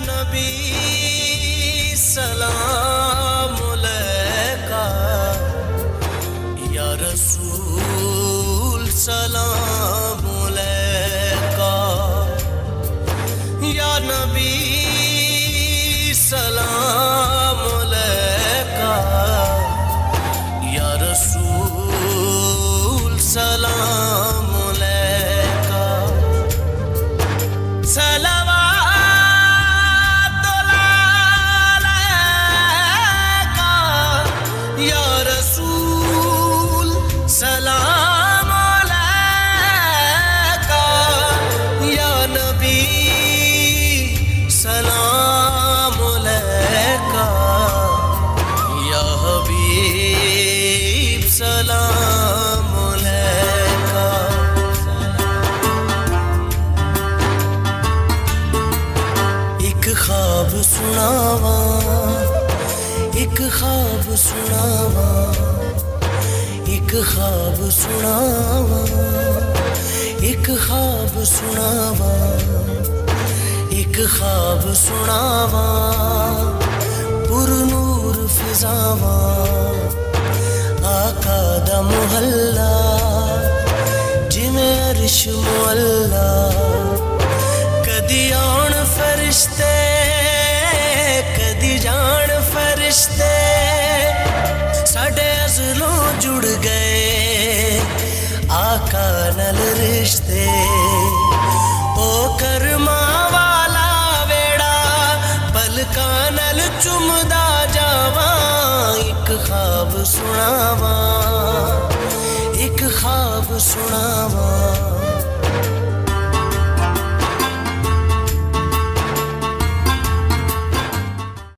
नबी सलाम अलैका, या रसूल सलाम अलैका, या नबी सलाम अलैका, या रसूल सलाम अलैका। सलाम अलैका या नबी सलाम अलैका, या हबीब सलाम अलैका। एक ख्वाब सुनावा, एक ख्वाब सुनावा, एक ख्वाब सुनावा, एक ख्वाब सुनावा, एक ख्वाब सुनावा, पुरनूर फिजावा, आका दा मुहल्ला जिवें अर्श मुअल्ला। कदी आउण फरिश्ते कदी जान फरिश्ते, साडे अज़लों जुड़ गए आका नल रिश्ते। ओ करमा वाला वेड़ा पलका नल चुमदा जावा, एक ख्वाब सुनावा, एक ख्वाब सुनावा।